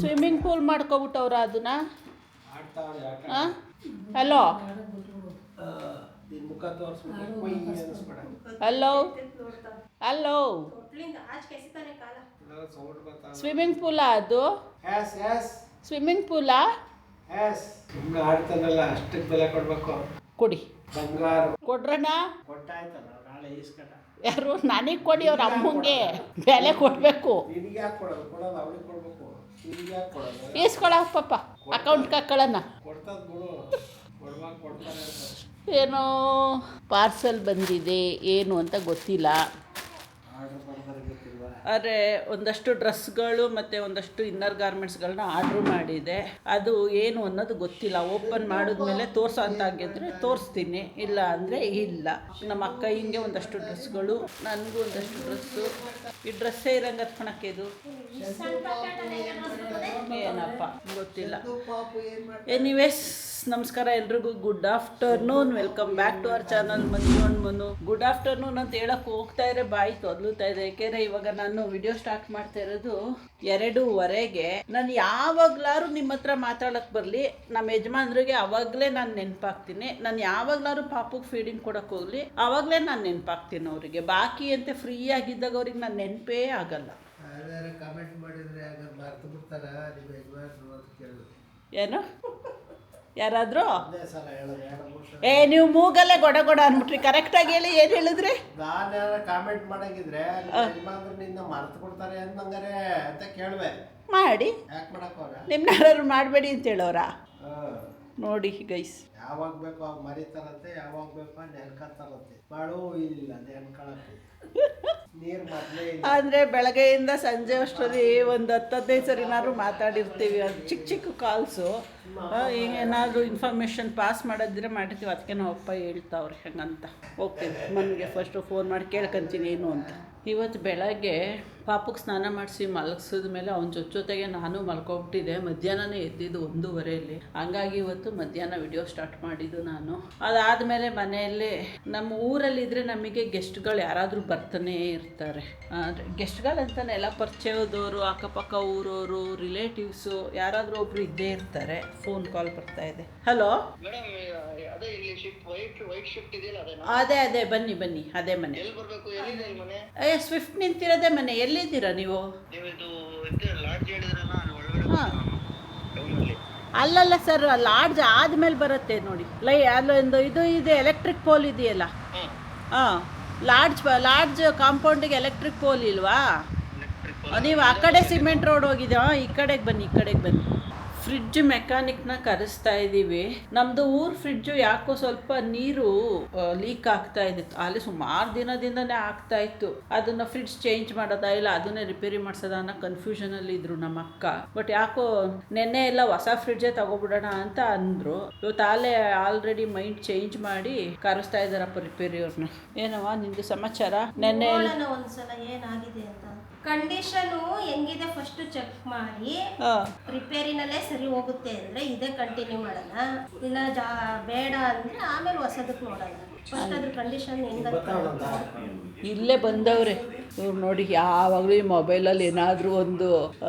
Swimming pool ಮಾಡ್ಕೊಬಿಟ್ಟವ್ರ ಅದನ್ನ. Hello hello hello, swimming ಪೂಲಾ ಅದು? Swimming ಪೂಲಾ? ಆಡ್ತಾನಲ್ಲ ಅಷ್ಟಕ್ಕೆ ಬೆಲೆ ಕೊಡ್ಬೇಕು. ಕೊಡಿ, ಬಂಗಾರು ಕೊಡ್ರಣ್ಣ. ಕೊಟ್ಟಾಯ್ತಲ್ಲ, ನಾಳೆ ಈಸ್ಕಟ. ಯಾರು? ನನಗೆ ಕೊಡಿ, ಅವ್ರ ಅಮ್ಮಂಗೆ ಬೆಲೆ ಕೊಡಬೇಕು. ನಿನಗೆ ಯಾಕೆ ಕೊಡೋದು? ಕೊಡೋದು ಅವ್ರಿಗೆ ಕೊಡ್ಬೇಕು. ನಿನಗೆ ಯಾಕೆ ಕೊಡೋದು? ಈಸ್ಕೊಳ ಪಾಪ, ಅಕೌಂಟ್ಗೆ ಹಾಕೊಳ್ಳೋಣ. ಕೊಡ್ತದ ಬಿಡು, ಕೊಡ್ಬೇಕು, ಕೊಡ್ತಾರೆ ಅಂತ. ಏನೋ ಪಾರ್ಸಲ್ ಬಂದಿದೆ, ಏನು ಅಂತ ಗೊತ್ತಿಲ್ಲ. ಆರ್ಡ್ರ್ ಬರ್ತಾರೆ ಗೊತ್ತಿಲ್ವಾ? ಆದರೆ ಒಂದಷ್ಟು ಡ್ರೆಸ್ಗಳು ಮತ್ತು ಒಂದಷ್ಟು ಇನ್ನರ್ ಗಾರ್ಮೆಂಟ್ಸ್ಗಳನ್ನ ಆರ್ಡ್ರ್ ಮಾಡಿದೆ. ಅದು ಏನು ಅನ್ನೋದು ಗೊತ್ತಿಲ್ಲ. ಓಪನ್ ಮಾಡಿದ್ಮೇಲೆ ತೋರ್ಸೋ ಅಂತ ಆಗಿದ್ರೆ ತೋರಿಸ್ತೀನಿ, ಇಲ್ಲ ಅಂದರೆ ಇಲ್ಲ. ನಮ್ಮ ಅಕ್ಕ ಹಿಂಗೆ ಒಂದಷ್ಟು ಡ್ರೆಸ್ಗಳು, ನನಗೂ ಒಂದಷ್ಟು ಡ್ರೆಸ್ಸು. ಈ ಡ್ರೆಸ್ಸೇ ಇರಂಗೆ ಹತ್ಕೊಳಕ್ಕೆ ಇದು ಏನಪ್ಪ ಗೊತ್ತಿಲ್ಲ. ಎನಿವೇಸ್, ನಮಸ್ಕಾರ ಎಲ್ರಿಗೂ. Good afternoon, welcome back to our channel Manu. Good afternoon ಅಂತ ಹೇಳಕ್ಕೆ ಹೋಗ್ತಾ ಇದ್ರೆ ಬಾಯಿ ತೊದಲುತ್ತಾ ಇದೆ. ಯಾಕೆಂದರೆ ಇವಾಗ ನಾನು ವಿಡಿಯೋ ಸ್ಟಾರ್ಟ್ ಮಾಡ್ತಾ ಇರೋದು 2:15. ನಾನು ಯಾವಾಗಲಾರು ನಿಮ್ಮ ಹತ್ರ ಮಾತಾಡೋಕ್ಕೆ ಬರಲಿ, ನಮ್ಮ ಯಜಮಾನ್ರಿಗೆ ಅವಾಗಲೇ ನಾನು ನೆನಪಾಗ್ತೀನಿ. ನಾನು ಯಾವಾಗಲಾರು ಪಾಪುಗೆ ಫೀಡಿಂಗ್ ಕೊಡೋಕ್ಕೆ ಹೋಗಲಿ, ಆವಾಗಲೇ ನಾನು ನೆನಪಾಗ್ತೀನಿ ಅವರಿಗೆ. ಬಾಕಿ ಅಂತ ಫ್ರೀ ಆಗಿದ್ದಾಗ ಅವ್ರಿಗೆ ನಾನು ನೆನಪೇ ಆಗಲ್ಲ. ಕಮೆಂಟ್ ಮಾಡಿದರೆ ಮರ್ತು ಬಿಡ್ತಾರ ನಿಮ್ಮ ಯಜಮಾನರು ಅಂತ ಕೇಳಿದ್ರು. ಏನು ಯಾರಾದರೂ? ಅದೇ ಸಲ ಹೇಳೋದು 2-3 ಏ ನೀವು ಮೂಗಲ್ಲೇ ಗೊಡ ಅಂದ್ಬಿಟ್ರಿ. ಕರೆಕ್ಟಾಗಿ ಹೇಳಿ, ಏನು ಹೇಳಿದ್ರಿ? ನಾನು ಯಾರು ಕಾಮೆಂಟ್ ಮಾಡಂಗಿದ್ರೆ ಯಜಮಾನರು ನಿನ್ನ ಮರ್ತು ಬಿಡ್ತಾರೆ ಅಂದಂಗಾರೆ ಅಂತ ಕೇಳುವೆ. ಮಾಡಿ, ಯಾಕೆ ಮಾಡಕ್ಕೋಗ? ನಿಮ್ಮನ್ನ ಯಾರು ಮಾಡಬೇಡಿ ಅಂತ ಹೇಳೋರಾ? ನೋಡಿ ಗೈಸ್, ಯಾವಾಗ ಬೇಕೋ ಅವಾಗ ಮರಿತಾರಂತೆ, ಯಾವಾಗ ಬೇಕೋ ನೆನ್ಕತ್ತಾರಂತೆ. ಮಾಡು ಇಲ್ಲ ನೆನ್ಕೊಳಕ್ಕೆ ನೀರು ಮೊದಲೇ ಇಲ್ಲ. ಅಂದರೆ ಬೆಳಗ್ಗೆಯಿಂದ ಸಂಜೆ ಅಷ್ಟರಲ್ಲಿ ಒಂದು 10-15 ಸರಿನಾದ್ರು ಮಾತಾಡಿರ್ತೀವಿ. ಅದು ಚಿಕ್ಕ ಚಿಕ್ಕ ಕಾಲ್ಸು. ಏನಾದರೂ ಇನ್ಫಾರ್ಮೇಷನ್ ಪಾಸ್ ಮಾಡೋದಿದ್ರೆ ಮಾಡಿರ್ತೀವಿ. ಅದಕ್ಕೆ ನಾವು ಅಪ್ಪ ಹೇಳ್ತಾವ್ರೆ ಹಂಗಂತ ಹೋಗ್ತೀವಿ. ಮನೆಗೆ ಫಸ್ಟು ಫೋನ್ ಮಾಡಿ ಕೇಳ್ಕೊಂತೀನಿ ಏನು ಅಂತ. ಇವತ್ತು ಬೆಳಗ್ಗೆ ಪಾಪಕ್ಕೆ ಸ್ನಾನ ಮಾಡಿಸಿ ಮಲಗಿಸಿದ ಮೇಲೆ ಅವನ ಜೊತೆಗೆ ನಾನು ಮಲ್ಕೊಬಿಟ್ಟಿದ್ದೆ. ಮಧ್ಯಾಹ್ನನೇ ಎದ್ದಿದ್ದು 1:15. ಹಂಗಾಗಿ ಇವತ್ತು ಮಧ್ಯಾಹ್ನ ವಿಡಿಯೋ ಸ್ಟಾರ್ಟ್ ಮಾಡಿದ್ದು ನಾನು. ಅದಾದಮೇಲೆ ಮನೆಯಲ್ಲಿ ನಮ್ಮ ಊರಲ್ಲಿದ್ದರೆ ನಮಗೆ ಗೆಸ್ಟ್ಗಳು ಯಾರಾದರೂ ಬರ್ತಾನೆ ಇರ್ತಾರೆ. ಗೆಸ್ಟ್ಗಳು ಅಂತಾನೆ ಎಲ್ಲ ಪರಿಚಯದವರು, ಅಕ್ಕಪಕ್ಕ ಊರವರು, ರಿಲೇಟಿವ್ಸು ಯಾರಾದರೂ ಒಬ್ರು ಇದ್ದೇ ಇರ್ತಾರೆ. ಫೋನ್ ಕಾಲ್ ಬರ್ತಾ ಇದೆ. ಹಲೋ, ಅದೇ ಬನ್ನಿ ಅದೇ ಮನೆ. ಸ್ವಿಫ್ಟ್ ನಿಂತಿರೋದೇ ಮನೆ. ಎಲ್ಲಿದ್ದೀರಾ ನೀವು? ಹಾಂ, ಅಲ್ಲಲ್ಲ ಸರ್, ಲಾಡ್ಜ್ ಆದಮೇಲೆ ಬರುತ್ತೆ ನೋಡಿ. ಅಲ್ಲೊಂದು ಇದು ಇದೆ, ಎಲೆಕ್ಟ್ರಿಕ್ ಪೋಲ್ ಇದೆಯಲ್ಲ. ಹಾಂ, ಲಾಡ್ಜ್ ಕಾಂಪೌಂಡಿಗೆ ಎಲೆಕ್ಟ್ರಿಕ್ ಪೋಲ್ ಇಲ್ವಾ? ನೀವು ಆ ಕಡೆ ಸಿಮೆಂಟ್ ರೋಡ್ ಹೋಗಿದ್ದೆ. ಈ ಕಡೆಗೆ ಬನ್ನಿ. ಫ್ರಿಡ್ಜ್ ಮೆಕ್ಯಾನಿಕ್ನ ಕರೆಸ್ತಾ ಇದ್ದೀವಿ. ನಮ್ಮದು ಊರು ಫ್ರಿಡ್ಜು ಯಾಕೋ ಸ್ವಲ್ಪ ನೀರು ಲೀಕ್ ಆಗ್ತಾ ಇದ್ದಿತ್ತು. ಅಲ್ಲಿ ಸುಮಾರು ದಿನದಿಂದನೇ ಆಗ್ತಾ ಇತ್ತು. ಅದನ್ನು ಫ್ರಿಡ್ಜ್ ಚೇಂಜ್ ಮಾಡೋದಾ ಇಲ್ಲ ಅದನ್ನೇ ರಿಪೇರಿ ಮಾಡಿಸೋದ ಅನ್ನೋ ಕನ್ಫ್ಯೂಷನಲ್ಲಿ ಇದ್ರು ನಮ್ಮ ಅಕ್ಕ. ಬಟ್ ಯಾಕೋ ನೆನ್ನೆ ಎಲ್ಲ ಹೊಸ ಫ್ರಿಡ್ಜೇ ತಗೊಬಿಡೋಣ ಅಂತ ಅಂದರು. ಇವತ್ತು ಆಲ್ರೆಡಿ ಮೈಂಡ್ ಚೇಂಜ್ ಮಾಡಿ ಕರೆಸ್ತಾ ಇದ್ದಾರಪ್ಪ ರಿಪೇರಿ ಅವ್ರನ್ನ. ಏನವ ನಿಂದು ಸಮಾಚಾರ? ನೆನ್ನೆ ಒಂದ್ಸಲ ಏನಾಗಿದೆ ಅಂತ ಕಂಡೀಷನು ಹೆಂಗಿದೆ ಫಸ್ಟ್ ಚೆಕ್ ಮಾಡಿ, ರಿಪೇರಿನಲ್ಲೇ ಸರಿ ಹೋಗುತ್ತೆ ಅಂದ್ರೆ ಇದೇ ಕಂಟಿನ್ಯೂ ಮಾಡೋಣ, ಇಲ್ಲ ಬೇಡ ಅಂದ್ರೆ ಆಮೇಲೆ ಹೊಸದಕ್ಕೆ ನೋಡೋಣ. ಫಸ್ಟ್ ಅದ್ರ ಕಂಡೀಷನ್ ಇಲ್ಲೇ ಬಂದವ್ರೆ ಇವ್ರು ನೋಡಿ. ಯಾವಾಗಲೂ ಈ ಮೊಬೈಲಲ್ಲಿ ಏನಾದರೂ ಒಂದು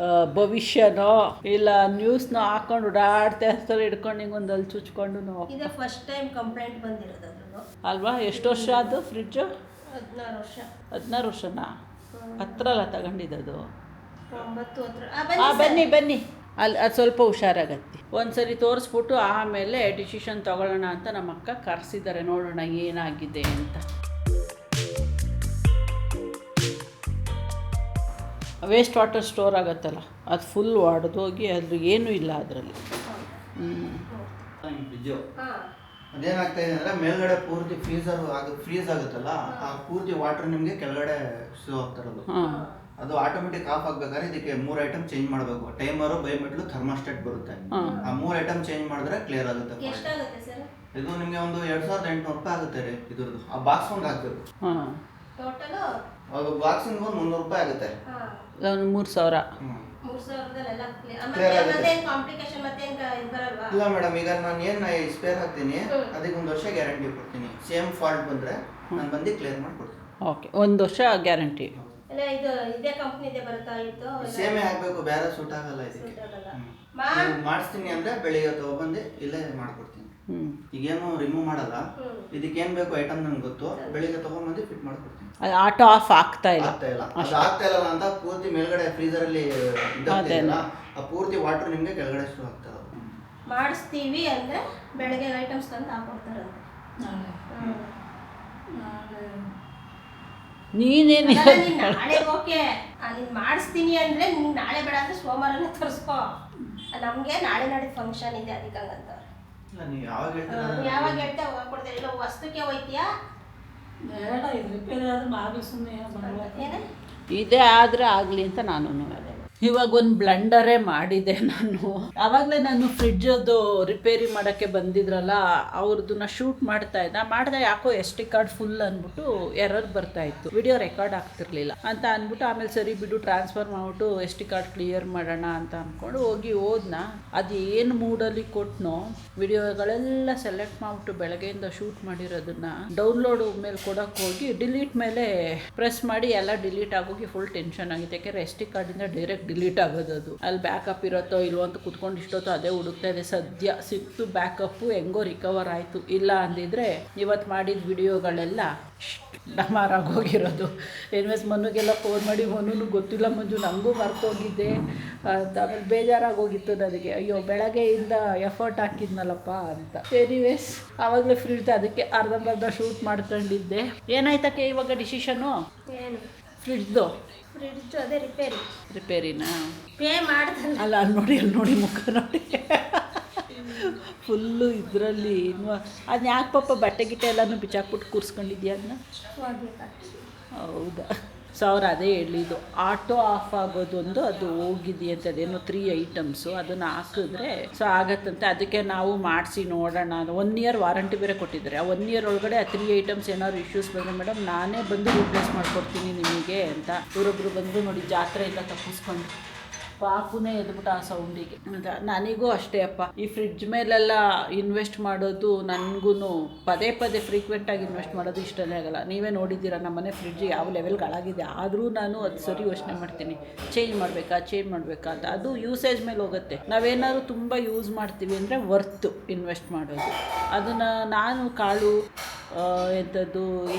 ಭವಿಷ್ಯನೋ ಇಲ್ಲ ನ್ಯೂಸ್ನೋ ಹಾಕೊಂಡು ಓಡಾಡ್ತಾ ಇರ್ತಾರೆ, ಹಿಡ್ಕೊಂಡು ಹಿಂಗೆ ಒಂದು ಅಲ್ಲಿ ಚುಚ್ಕೊಂಡು. ಇದೇ ಫಸ್ಟ್ ಟೈಮ್ ಕಂಪ್ಲೇಂಟ್ ಬಂದಿರೋದು ಅಲ್ವಾ? ಎಷ್ಟು ವರ್ಷ ಅದು ಫ್ರಿಡ್ಜು? 16 ವರ್ಷ. 16 ವರ್ಷನಾ? ಹತ್ರಲ್ಲ ತಗೊಂಡಿದ್ದು. ಬನ್ನಿ ಅಲ್ಲಿ ಅದು ಸ್ವಲ್ಪ ಹುಷಾರಾಗತ್ತೆ. ಒಂದ್ಸರಿ ತೋರಿಸ್ಬಿಟ್ಟು ಆಮೇಲೆ ಡಿಸಿಷನ್ ತಗೊಳ್ಳೋಣ ಅಂತ ನಮ್ಮ ಅಕ್ಕ ಕರೆಸಿದ್ದಾರೆ. ನೋಡೋಣ ಏನಾಗಿದೆ ಅಂತ. ವೇಸ್ಟ್ ವಾಟರ್ ಸ್ಟೋರ್ ಆಗುತ್ತಲ್ಲ, ಅದು ಫುಲ್ ಒಡೆದೋಗಿ ಅದ್ರ ಏನೂ ಇಲ್ಲ ಅದರಲ್ಲಿ. ಅದೇನಾಗ್ತಾ ಇದೆ ಅಂದರೆ ಮೇಲ್ಗಡೆ ಪೂರ್ತಿ ಫ್ರೀಸ್ ಆಗುತ್ತಲ್ಲ, ಆ ಪೂರ್ತಿ ವಾಟರ್ ನಿಮಗೆ ಕೆಳಗಡೆ ಶೋ ಆಗ್ತಿರೋದು. ಅದು ಆಟೋಮೆಟಿಕ್ ಆಫ್ ಆಗ್ಬೇಕಾದ್ರೆ ಇದಕ್ಕೆ 3 ಐಟಮ್ ಚೇಂಜ್ ಮಾಡಬೇಕು. ಟೈಮರು, ಬಯೋಮೆಟ್ಲು, ಥರ್ಮಾಸ್ಟೇಟ್ ಬರುತ್ತೆ. ಆ 3 ಐಟಮ್ ಚೇಂಜ್ ಮಾಡಿದ್ರೆ ಕ್ಲಿಯರ್ ಆಗುತ್ತೆ. ಇದು ನಿಮಗೆ ಒಂದು 2800 ರೂಪಾಯಿ ಆಗುತ್ತೆ ರೀ ಇದ್ರದ್ದು. ಆ ಬಾಕ್ಸ್ ಒಂದು ಹಾಕ್ಬೇಕು. ಅದು ಬಾಕ್ಸಿಂಗ್ ಒಂದು 300 ರೂಪಾಯಿ ಆಗುತ್ತೆ. 3000. ಇಲ್ಲ ಮೇಡಮ್, ಈಗ ನಾನು ಏನು ಸ್ಪೇರ್ ಹಾಕ್ತೀನಿ ಅದಕ್ಕೆ 1 ವರ್ಷ ಗ್ಯಾರಂಟಿ ಕೊಡ್ತೀನಿ. ಸೇಮ್ ಫಾಲ್ಟ್ ಬಂದರೆ ನಾನು ಬಂದು ಕ್ಲಿಯರ್ ಮಾಡಿಕೊಡ್ತೀನಿ. ಓಕೆ, 1 ವರ್ಷ ಗ್ಯಾರಂಟಿ. ಅಲ್ಲ ಇದು ಇದೇ ಕಂಪ್ನಿದೇ ಬರುತ್ತಾ ಇತ್ತು ಸೇಮೇ ಹಾಕ್ಬೇಕು, ಬೇರೆ ಸೂಟ್ ಆಗಲ್ಲ ಇದಕ್ಕೆ. ಮಾಡಿಸ್ತೀನಿ ಅಂದ್ರೆ ಬೆಳಿಗ್ಗೆ ತಗೊಬಂದು ಇಲ್ಲೇ ಮಾಡ್ಕೊಡ್ತೀನಿ. ಈಗೇನು ರಿಮೂವ್ ಮಾಡಲ್ಲ, ಇದಕ್ಕೇನು ಬೇಕು ಐಟಮ್ ನಂಗೆ ಗೊತ್ತು, ಬೆಳಿಗ್ಗೆ ತಗೊಂಬಂದು ಫಿಟ್ ಮಾಡ್ಕೊಡ್ತೀನಿ. ಆಟೋ ಆಫ್ ಆಗ್ತಾ ಇಲ್ಲ ಅದು ಆಗ್ತಾ ಇಲ್ಲ ಅಂತ ಪೂರ್ತಿ ಮೇಲ್ಗಡೆ ಫ್ರೀಸರ್ ಅಲ್ಲಿ ಇದ್ದಾಗ್ತಿಲ್ಲ, ಆ ಪೂರ್ತಿ ವಾಟರ್ ನಿಮ್ಗೆ ಕೆಳಗಡೆ ಶುರು ಆಗ್ತದೆ. ಮಾಡಿಸ್ತೀವಿ ಅಂದ್ರೆ ಬೆಳಗ್ಗೆ ಐಟಮ್ಸ್ ತಂದು ಹಾಕೊಡ್ತಾರಂತೆ. ನೀನೇನು ನಾಳೆ ಓಕೆ ನೀನು ಮಾಡಿಸ್ತೀನಿ ಅಂದ್ರೆ ನೀನು ನಾಳೆ ಬೇಡ ಅಂದ್ರೆ ಸೋಮವಾರನೇ ತರಿಸ್ಕೋ, ನಮಗೆ ನಾಳೆ ನಾಡಿದ್ದು ಫಂಕ್ಷನ್ ಇದೆ ಅದಕ್ಕೆ ಹಂಗಂತವ್ರೆ. ನೀವು ಯಾವಾಗ ಹೇಳ್ತೀರಾ? ಯಾವಾಗ ಹೇಳ್ತಾ ಹೋಗ್ಕೊಡ್ತಾರೆ, ಇಲ್ಲ ವಸ್ತುಕ್ಕೆ ಹೋಯ್ತೀಯಾ ಬೇಡ, ಇದು ರಿಪೇರಿ ಆದ್ರೆ ಬಾಗಿಲು ಸುಮ್ಮನೆ ಏನೇ ಇದೇ ಆದರೆ ಆಗಲಿ ಅಂತ ನಾನು ಇವಾಗ ಒಂದು ಬ್ಲೆಂಡರೇ ಮಾಡಿದೆ ನಾನು. ಆವಾಗಲೇ ನಾನು ಫ್ರಿಡ್ಜದು ರಿಪೇರಿ ಮಾಡೋಕ್ಕೆ ಬಂದಿದ್ರಲ್ಲ, ಅವ್ರದ್ದನ್ನ ಶೂಟ್ ಮಾಡಿದೆ ಯಾಕೋ SD ಕಾರ್ಡ್ ಫುಲ್ ಅಂದ್ಬಿಟ್ಟು ಎರರ್ ಬರ್ತಾಯಿತ್ತು, ವಿಡಿಯೋ ರೆಕಾರ್ಡ್ ಆಗ್ತಿರ್ಲಿಲ್ಲ ಅಂತ ಅಂದ್ಬಿಟ್ಟು ಆಮೇಲೆ ಸರಿ ಬಿಡು ಟ್ರಾನ್ಸ್ಫರ್ ಮಾಡಿಬಿಟ್ಟು SD ಕಾರ್ಡ್ ಕ್ಲಿಯರ್ ಮಾಡೋಣ ಅಂತ ಅಂದ್ಕೊಂಡು ಹೋದ್ನ. ಅದು ಏನು ಮೂಡಲ್ಲಿ ಕೊಟ್ಟನೋ ವಿಡಿಯೋಗಳೆಲ್ಲ ಸೆಲೆಕ್ಟ್ ಮಾಡಿಬಿಟ್ಟು ಬೆಳಗ್ಗೆಯಿಂದ ಶೂಟ್ ಮಾಡಿರೋದನ್ನ ಡೌನ್ಲೋಡ್ ಮೇಲೆ ಕೊಡೋಕ್ಕೆ ಹೋಗಿ ಡಿಲೀಟ್ ಮೇಲೆ ಪ್ರೆಸ್ ಮಾಡಿ ಎಲ್ಲ ಡಿಲೀಟ್ ಆಗೋಗಿ ಫುಲ್ ಟೆನ್ಷನ್ ಆಗಿದೆ. ಯಾಕೆಂದರೆ SD ಕಾರ್ಡಿಂದ ಡೈರೆಕ್ಟ್ ಡಿಲೀಟ್ ಆಗೋದು, ಅದು ಅಲ್ಲಿ ಬ್ಯಾಕಪ್ ಇರುತ್ತೋ ಇಲ್ವೋ ಅಂತ ಕುತ್ಕೊಂಡು ಇಷ್ಟೊತ್ತು ಅದೇ ಹುಡುಕ್ತಾ ಇದೆ. ಸದ್ಯ ಸಿಕ್ತು ಬ್ಯಾಕಪ್ಪು, ಹೆಂಗೋ ರಿಕವರ್ ಆಯಿತು. ಇಲ್ಲ ಅಂದಿದ್ರೆ ಇವತ್ತು ಮಾಡಿದ ವಿಡಿಯೋಗಳೆಲ್ಲ ಡಮಾರಾಗೋಗಿರೋದು. ಎನ್ವೇಸ್ ಮನುಗೆಲ್ಲ ಫೋನ್ ಮಾಡಿ ಮನು ಗೊತ್ತಿಲ್ಲ ಮಂಜು ನನಗೂ ಮರ್ತೋಗಿದ್ದೆ ಅಂತ ಆಮೇಲೆ ಬೇಜಾರಾಗೋಗಿತ್ತು ನನಗೆ. ಅಯ್ಯೋ ಬೆಳಗ್ಗೆಯಿಂದ ಎಫರ್ಟ್ ಹಾಕಿದ್ನಲ್ಲಪ್ಪ ಅಂತ. ಎನಿವೇಸ್ ಆವಾಗಲೇ ಫ್ರಿಡ್ಜ್ ಅದಕ್ಕೆ ಅರ್ಧಂಬರ್ಧ ಶೂಟ್ ಮಾಡ್ಕೊಂಡಿದ್ದೆ. ಏನಾಯ್ತಕ್ಕೆ ಇವಾಗ ಡಿಸಿಷನು? ಏನು ಫ್ರಿಡ್ಜ್ದು ಫ್ರಿಡ್ಜ್ ಅದೇ ರಿಪೇರಿನಾ? ಪೇ ಮಾಡ್ತಾನೆ ಅಲ್ಲ ಅಲ್ಲಿ ನೋಡಿ ಮುಖ ನೋಡಿ ಫುಲ್ಲು ಇದರಲ್ಲಿ ಅದನ್ನ ಯಾಕೆ ಪಾಪ ಬಟ್ಟೆ ಗಿಟ್ಟೆ ಎಲ್ಲನೂ ಬಿಚ್ಚಾಕ್ಬಿಟ್ಟು ಕೂರಿಸ್ಕೊಂಡಿದ್ಯಾ ಅದನ್ನ? ಹೌದಾ? ಸೊ ಅವ್ರು ಅದೇ ಹೇಳಿದ್ದು, ಆಟೋ ಆಫ್ ಆಗೋದೊಂದು ಅದು ಹೋಗಿದೆಯಂತೆ, ಅದೇನೋ 3 ಐಟಮ್ಸು ಅದನ್ನು ಹಾಕಿದ್ರೆ ಸೊ ಆಗತ್ತಂತೆ. ಅದಕ್ಕೆ ನಾವು ಮಾಡಿಸಿ ನೋಡೋಣ, 1 ಇಯರ್ ವಾರಂಟಿ ಬೇರೆ ಕೊಟ್ಟಿದ್ದಾರೆ. ಆ 1 ಇಯರ್ ಒಳಗಡೆ ಆ 3 ಐಟಮ್ಸ್ ಏನಾದ್ರು ಇಶ್ಯೂಸ್ ಬಂದರೆ ಮೇಡಮ್ ನಾನೇ ಬಂದು ರಿಪ್ಲೇಸ್ ಮಾಡಿಕೊಡ್ತೀನಿ ನಿಮಗೆ ಅಂತ ಇವರೊಬ್ಬರು ಬಂದು ನೋಡಿ ಜಾತ್ರೆಯಿಂದ ತಪ್ಪಿಸ್ಕೊಂಡು ಪಾಪುನೇ ಎದ್ಬಿಟ್ಟು ಆ ಸೌಂಡಿಗೆ. ನನಗೂ ಅಷ್ಟೇ ಅಪ್ಪ, ಈ ಫ್ರಿಡ್ಜ್ ಮೇಲೆಲ್ಲ ಇನ್ವೆಸ್ಟ್ ಮಾಡೋದು ನನಗೂ ಪದೇ ಫ್ರೀಕ್ವೆಂಟಾಗಿ ಇನ್ವೆಸ್ಟ್ ಮಾಡೋದು ಇಷ್ಟನೇ ಆಗಲ್ಲ. ನೀವೇ ನೋಡಿದ್ದೀರ ನಮ್ಮನೆ ಫ್ರಿಡ್ಜ್ ಯಾವ ಲೆವೆಲ್ಗೆ ಹಾಳಾಗಿದೆ, ಆದರೂ ನಾನು ಅದು ಸರಿ ಯೋಚನೆ ಮಾಡ್ತೀನಿ ಚೇಂಜ್ ಮಾಡಬೇಕಾ ಅಂತ. ಅದು ಯೂಸೇಜ್ ಮೇಲೆ ಹೋಗುತ್ತೆ. ನಾವೇನಾದ್ರು ತುಂಬ ಯೂಸ್ ಮಾಡ್ತೀವಿ ಅಂದರೆ ವರ್ತು ಇನ್ವೆಸ್ಟ್ ಮಾಡೋದು. ಅದನ್ನು ನಾನು ಕಾಳು ಎಂಥದ್ದು ಈ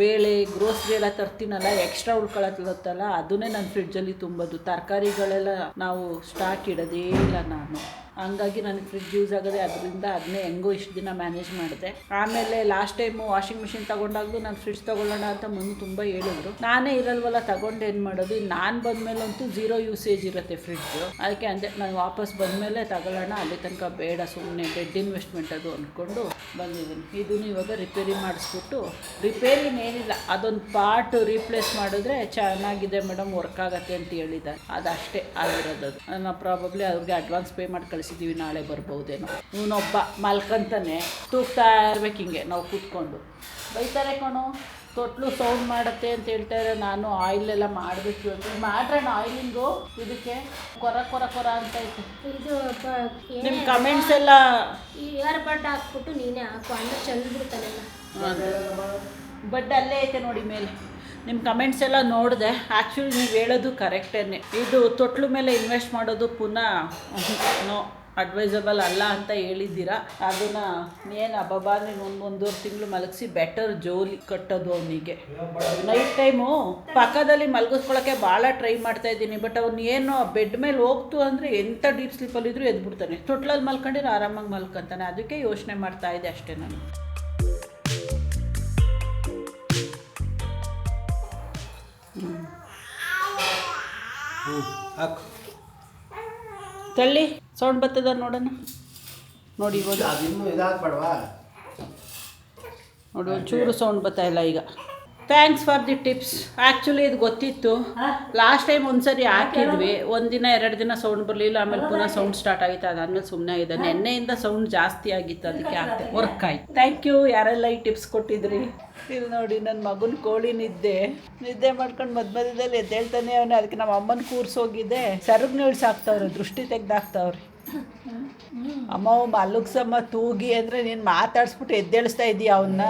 ಬೇಳೆ ಗ್ರೋಸ್ರಿ ಎಲ್ಲ ತರ್ತೀನಲ್ಲ, ಎಕ್ಸ್ಟ್ರಾ ಉಳ್ಕೊಳತ್ತಲ್ಲ, ಅದನ್ನೇ ನಾನು ಫ್ರಿಡ್ಜಲ್ಲಿ ತುಂಬೋದು. ತರಕಾರಿಗಳೆಲ್ಲ ನಾವು ಸ್ಟಾಕ್ ಇಡೋದೇ ಇಲ್ಲ ನಾನು. ಹಂಗಾಗಿ ನನಗೆ ಫ್ರಿಡ್ಜ್ ಯೂಸ್ ಆಗೋದೆ ಅದರಿಂದ ಅದನ್ನೇ ಹೆಂಗೋ ಇಷ್ಟು ದಿನ ಮ್ಯಾನೇಜ್ ಮಾಡಿದೆ. ಆಮೇಲೆ ಲಾಸ್ಟ್ ಟೈಮು ವಾಷಿಂಗ್ ಮಿಷಿನ್ ತೊಗೊಂಡಾಗಲೂ ನಾನು ಫ್ರಿಡ್ಜ್ ತೊಗೊಳ್ಳೋಣ ಅಂತ ಮುಂದೆ ತುಂಬ ಹೇಳಿದ್ರು. ನಾನೇ ಇರಲ್ವಲ್ಲ ತಗೊಂಡು ಏನು ಮಾಡೋದು, ನಾನು ಬಂದಮೇಲಂತೂ 0 ಯೂಸೇಜ್ ಇರುತ್ತೆ ಫ್ರಿಡ್ಜು. ಅದಕ್ಕೆ ಅಂದೆ ನಾನು ವಾಪಸ್ ಬಂದಮೇಲೆ ತಗೊಳ್ಳೋಣ, ಅಲ್ಲಿ ತನಕ ಬೇಡ ಸುಮ್ಮನೆ ಡೆಡ್ ಇನ್ವೆಸ್ಟ್ಮೆಂಟ್ ಅದು ಅಂದ್ಕೊಂಡು ಬಂದಿದ್ದೀನಿ. ಇದನ್ನು ಇವಾಗ ರಿಪೇರಿ ಮಾಡಿಸ್ಬಿಟ್ಟು, ರಿಪೇರಿನೇನಿಲ್ಲ ಅದೊಂದು ಪಾರ್ಟ್ ರೀಪ್ಲೇಸ್ ಮಾಡಿದ್ರೆ ಚೆನ್ನಾಗಿದೆ ಮೇಡಮ್ ವರ್ಕ್ ಆಗುತ್ತೆ ಅಂತ ಹೇಳಿದ್ದಾರೆ. ಅದಷ್ಟೇ ಆಗಿರೋದು. ನಾನು ಪ್ರಾಬಬ್ಲಿ ಅವ್ರಿಗೆ ಅಡ್ವಾನ್ಸ್ ಪೇ ಮಾಡಿ ಕಳಿಸಿದ್ದೀವಿ, ನಾಳೆ ಬರ್ಬೋದೇನೋ. ಇವನೊಬ್ಬ ಮಲ್ಕಂತಾನೆ ತೂಗ್ತಾ ಇರ್ಬೇಕು ಹಿಂಗೆ ನಾವು ಕೂತ್ಕೊಂಡು. ಬೈತಾರೆ ಕಣೋ, ತೊಟ್ಲು ಸೌಂಡ್ ಮಾಡುತ್ತೆ ಅಂತ ಹೇಳ್ತಾರೆ. ನಾನು ಆಯಿಲೆಲ್ಲ ಮಾಡಬೇಕು ಅಂತ ಮಾಡ್ರೆ ಆಯಿಲಿಂಗು ಇದಕ್ಕೆ ಕೊರ ಅಂತ ಐತೆ. ಇದು ನಿಮ್ಮ ಕಮೆಂಟ್ಸ್ ಎಲ್ಲ ಇಯರ್ ಬಡ್ ಹಾಕ್ಬಿಟ್ಟು ನೀನೇ ಹಾಕು, ಅನ್ನ ಚೆಂದ ಬಿಡ್ತಾನೆಲ್ಲ. ಬಟ್ ಅಲ್ಲೇ ಐತೆ ನೋಡಿ ಮೇಲೆ. ನಿಮ್ಮ ಕಮೆಂಟ್ಸ್ ಎಲ್ಲ ನೋಡಿದೆ. ಆ್ಯಕ್ಚುಲಿ ನೀವು ಹೇಳೋದು ಕರೆಕ್ಟೇ. ಇದು ತೊಟ್ಲು ಮೇಲೆ ಇನ್ವೆಸ್ಟ್ ಮಾಡೋದು ಪುನಃ ನೋ ಅಡ್ವೈಸಬಲ್ ಅಲ್ಲ ಅಂತ ಹೇಳಿದ್ದೀರಾ. ಅದನ್ನು ಏನು ಅಬ್ಬಬ್ಬಾ ನೀನು 1-1.5 ತಿಂಗಳು ಮಲಗಿಸಿ ಬೆಟರ್ ಜೋಲಿ ಕಟ್ಟೋದು ಅವನಿಗೆ. ನೈಟ್ ಟೈಮು ಪಕ್ಕದಲ್ಲಿ ಮಲಗಿಸ್ಕೊಳ್ಳೋಕ್ಕೆ ಭಾಳ ಟ್ರೈ ಮಾಡ್ತಾಯಿದ್ದೀನಿ. ಬಟ್ ಅವ್ನು ಏನು ಬೆಡ್ ಮೇಲೆ ಹೋಗ್ತು ಅಂದರೆ ಎಂಥ ಡೀಪ್ ಸ್ಲೀಪಲ್ಲಿದ್ದರೂ ಎದ್ಬಿಡ್ತಾನೆ. ತೊಟ್ಲಲ್ಲಿ ಮಲ್ಕೊಂಡಿರೋ ಆರಾಮಾಗಿ ಮಲ್ಕೊಂತಾನೆ. ಅದಕ್ಕೆ ಯೋಚನೆ ಮಾಡ್ತಾಯಿದ್ದೆ ಅಷ್ಟೇ ನಾನು. ತಳ್ಳಿ ಸೌಂಡ್ ಬರ್ತದ ನೋಡೋಣ. ನೋಡಿ ಇವಾಗ ಅದಿನ್ನೂ ಇದಾಗ್ಬೇಡವಾ? ನೋಡಿ ಒಂಚೂರು ಸೌಂಡ್ ಬರ್ತಾ ಇಲ್ಲ ಈಗ. Thanks for the tips. Actually ಇದು ಗೊತ್ತಿತ್ತು. ಲಾಸ್ಟ್ ಟೈಮ್ ಒಂದ್ಸರಿ ಹಾಕಿದ್ವಿ, 1 ದಿನ 2 ದಿನ ಸೌಂಡ್ ಬರಲಿಲ್ಲ. ಆಮೇಲೆ ಪುನಃ ಸೌಂಡ್ ಸ್ಟಾರ್ಟ್ ಆಗಿತ್ತು. ಅದಾದ್ಮೇಲೆ ಸುಮ್ಮನೆ ಆಗಿದೆ. ನೆನ್ನೆಯಿಂದ ಸೌಂಡ್ ಜಾಸ್ತಿ ಆಗಿತ್ತು, ಅದಕ್ಕೆ ಆಗ್ತದೆ ವರ್ಕ್ ಆಯ್ತು. ಥ್ಯಾಂಕ್ ಯು ಯಾರೆಲ್ಲ ಈ ಟಿಪ್ಸ್ ಕೊಟ್ಟಿದ್ರಿ. ಇಲ್ಲಿ ನೋಡಿ ನನ್ನ ಮಗನ ಕೋಳಿ ನಿದ್ದೆ ಮಾಡ್ಕೊಂಡು ಮಧ್ಯದಲ್ಲಿ ಎದ್ದೇಳ್ತಾನೆ ಅವನೇ. ಅದಕ್ಕೆ ನಮ್ಮ ಅಮ್ಮನ ಕೂರ್ಸೋಗಿದೆ. ಸೆರಗ್ ನಿಲ್ಸಾಕ್ತವ್ರೆ, ದೃಷ್ಟಿ ತೆಗ್ದಾಕ್ತವ್ರಿ. ಅಮ್ಮ ಮಲಗ್ಸಮ್ಮ ತೂಗಿ ಅಂದರೆ ನೀನು ಮಾತಾಡ್ಸ್ಬಿಟ್ಟು ಎದ್ದೇಳಿಸ್ತಾ ಇದೀಯ ಅವನ್ನ.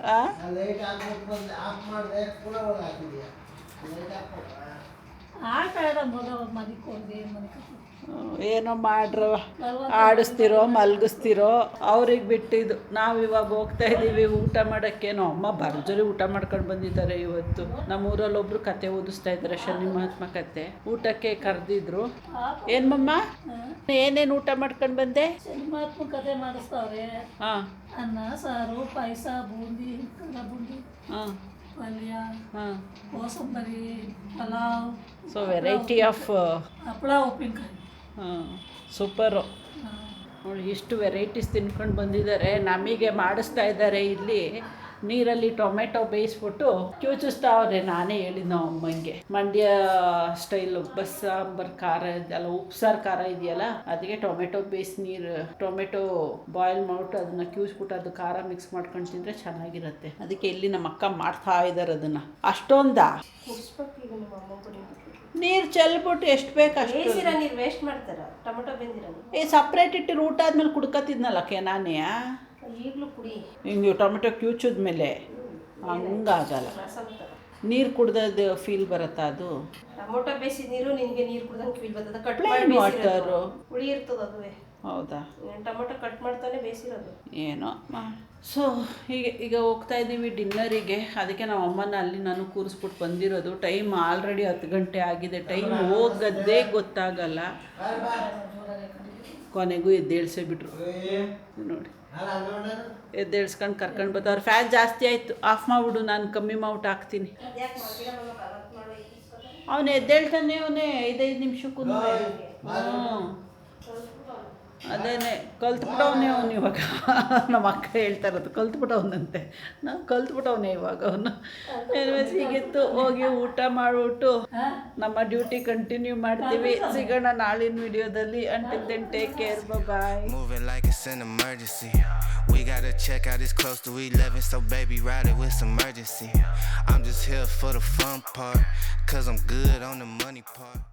ಆ? ಲೈಟ್ ಹಾಕ್ಬಿಟ್ಟು ಬಂದು ಆಫ್ ಮಾಡಿದೆ ಕೂಡ ಒಳಗೆ ಹಾಕಿದ್ಯಾ ಲೈಟ್ ಹಾಕ್ಬಿಟ್ರ ಆಟ ಆಡ ಮಗ ಮನೆ ಕೊಡ್ದೆ ಮನೆ ಕಟ್ಟಿ ಏನೋ ಮಾಡ್ರು ಆಡಿಸ್ತಿರೋ ಮಲಗಿಸ್ತಿರೋ ಅವ್ರಿಗೆ ಬಿಟ್ಟಿದ್ದು ನಾವು ಇವಾಗ ಹೋಗ್ತಾ ಇದ್ದೀವಿ ಊಟ ಮಾಡೋಕ್ಕೇನೋ ಅಮ್ಮ ಭರ್ಜರಿ ಊಟ ಮಾಡ್ಕೊಂಡು ಬಂದಿದ್ದಾರೆ ಇವತ್ತು ನಮ್ಮೂರಲ್ಲಿ ಒಬ್ರು ಕತೆ ಓದಿಸ್ತಾ ಇದ್ದಾರೆ ಶನಿ ಮಹಾತ್ಮ ಕತೆ ಊಟಕ್ಕೆ ಕರೆದಿದ್ರು ಏನು ಮಮ್ಮ ಏನೇನು ಊಟ ಮಾಡ್ಕೊಂಡು ಬಂದೆ ಮಹಾತ್ಮ ಕತೆ ಮಾಡಿಸ್ತಾವ್ರೆ ಹಾಂ ಅನ್ನ ಸಾರು ಪಾಯಸ ಬೂಂದಿ ಖಾರ ಬೂಂದಿ ಹಾಂ ಪಲ್ಯ ಹಾಂ ಕೋಸಂಬರಿ ಪಲಾವ್ ಸೊ ವೆರೈಟಿ ಆಫ್ ಹಪ್ಪಳ ಉಪ್ಪಿನಕಾಯಿ ಹಾಂ ಸೂಪರು ನೋಡಿ ಇಷ್ಟು ವೆರೈಟೀಸ್ ತಿನ್ಕೊಂಡು ಬಂದಿದ್ದಾರೆ ನಮಗೆ ಮಾಡಿಸ್ತಾ ಇದ್ದಾರೆ ಇಲ್ಲಿ ನೀರಲ್ಲಿ ಟೊಮೆಟೊ ಬೇಯಿಸ್ಬಿಟ್ಟು ಕ್ಯೂಚಿಸ್ತಾವ್ರೆ ನಾನೇ ಹೇಳಿದ್ ನಾವು ಅಮ್ಮಂಗೆ ಮಂಡ್ಯ ಸ್ಟೈಲು ಬಸ್ಸಾಂಬರ್ ಖಾರ ಇದೆಯಲ್ಲ ಉಪ್ಸಾರು ಖಾರ ಇದೆಯಲ್ಲ ಅದಕ್ಕೆ ಟೊಮೆಟೊ ನೀರು ಟೊಮೆಟೊ ಬಾಯ್ಲ್ ಮಾಡ್ಬಿಟ್ಟು ಅದನ್ನು ಕ್ಯೂಸ್ಬಿಟ್ಟು ಅದು ಖಾರ ಮಿಕ್ಸ್ ಮಾಡ್ಕೊಂಡು ತಿಂದರೆ ಚೆನ್ನಾಗಿರುತ್ತೆ ಅದಕ್ಕೆ ಇಲ್ಲಿ ನಮ್ಮ ಅಕ್ಕ ಮಾಡ್ತಾ ಇದ್ದಾರೆ ಅದನ್ನು ಅಷ್ಟೊಂದಾ ನೀರು ಚೆಲ್ಬಿಟ್ಟು ಎಷ್ಟು ಬೇಕು ಅಷ್ಟು ಬೇಯಿಸಿರೋ ನೀರು ವೇಸ್ಟ್ ಮಾಡ್ತಾರ ಟೊಮೆಟೊ ಬೆಂದಿರೋ ನೀರು ಸಪ್ರೇಟ್ ಇಟ್ಟು ಊಟ ಆದ್ಮೇಲೆ ಕುಡ್ಕತ್ತಿದ್ನಲ್ಲ ನಾನೇ ಈಗಲೂ ಕುಡಿ ಹಿಂಗೆ ಟೊಮೆಟೊ ಕ್ಯೂಚಿದ್ಮೇಲೆ ಹಂಗಾಗಲ್ಲ ರಸ ಬರ್ತಾರ ನೀರು ಕುಡ್ದದ್ದು ಫೀಲ್ ಬರುತ್ತಾ ಅದು ಟೊಮೊಟೊ ಬೇಯಿಸಿದ ನೀರು ನಿನಗೆ ನೀರು ಕುಡ್ದಂಗೆ ಫೀಲ್ ಬರ್ತದೆ ಕಟ್ Plain ಮಾಡಿ water. ಬೇಯಿಸಿರೋದು ಹುಳಿ ಇರ್ತದೆ ಅದುವೇ ಹೌದಾ ಟೊಮೊಟೊ ಕಟ್ ಮಾಡ್ತಾನೆ ಬೇಯಿಸಿರೋದು ಏನೋ ಸೊ ಈಗ ಹೋಗ್ತಾ ಇದ್ದೀವಿ ಡಿನ್ನರಿಗೆ ಅದಕ್ಕೆ ನಮ್ಮ ಅಮ್ಮನ ಅಲ್ಲಿ ನಾನು ಕೂರಿಸ್ಬಿಟ್ಟು ಬಂದಿರೋದು ಟೈಮ್ ಆಲ್ರೆಡಿ 10 ಗಂಟೆ ಆಗಿದೆ ಟೈಮ್ ಹೋಗೋದೇ ಗೊತ್ತಾಗಲ್ಲ ಕೊನೆಗೂ ಎದ್ದೇಳ್ಸೇ ಬಿಟ್ರು ನೋಡಿ ಎದ್ದೇಳ್ಸ್ಕೊಂಡು ಕರ್ಕೊಂಡು ಬರ್ತಾರೆ ಫ್ಯಾನ್ ಜಾಸ್ತಿ ಆಯಿತು ಆಫ್ ಮಾಡಿಬಿಡು ನಾನು ಕಮ್ಮಿ ಮಾಡ್ಬಿಟ್ಟು ಹಾಕ್ತೀನಿ ಅವನು ಎದ್ದೇಳ್ತಾನೆ ಅವನೇ 5 ನಿಮಿಷಕ್ಕೂ ಹ್ಞೂ ಅದೇನೆ ಕಲ್ತ್ಬಿಟ್ಟವನೇ ಅವನು ಇವಾಗ ನಮ್ಮ ಅಕ್ಕ ಹೇಳ್ತಾ ಇರೋದು ಕಲ್ತ್ಬಿಟ್ಟವನಂತೆ ನಾವು ಕಲ್ತ್ಬಿಟ್ಟವನೇ ಇವಾಗ ಅವನು ಎನ್ವೇಸ್ ಹೀಗಿತ್ತು ಹೋಗಿ ಊಟ ಮಾಡಿಬಿಟ್ಟು ನಮ್ಮ ಡ್ಯೂಟಿ ಕಂಟಿನ್ಯೂ ಮಾಡ್ತೀವಿ ಸಿಗೋಣ ನಾಳಿನ ವಿಡಿಯೋದಲ್ಲಿ until then take care bye Moving like it's an emergency. We gotta check out, it's close to 11, so baby ride it with some urgency. I'm just here for the fun part, cause I'm good on the money part.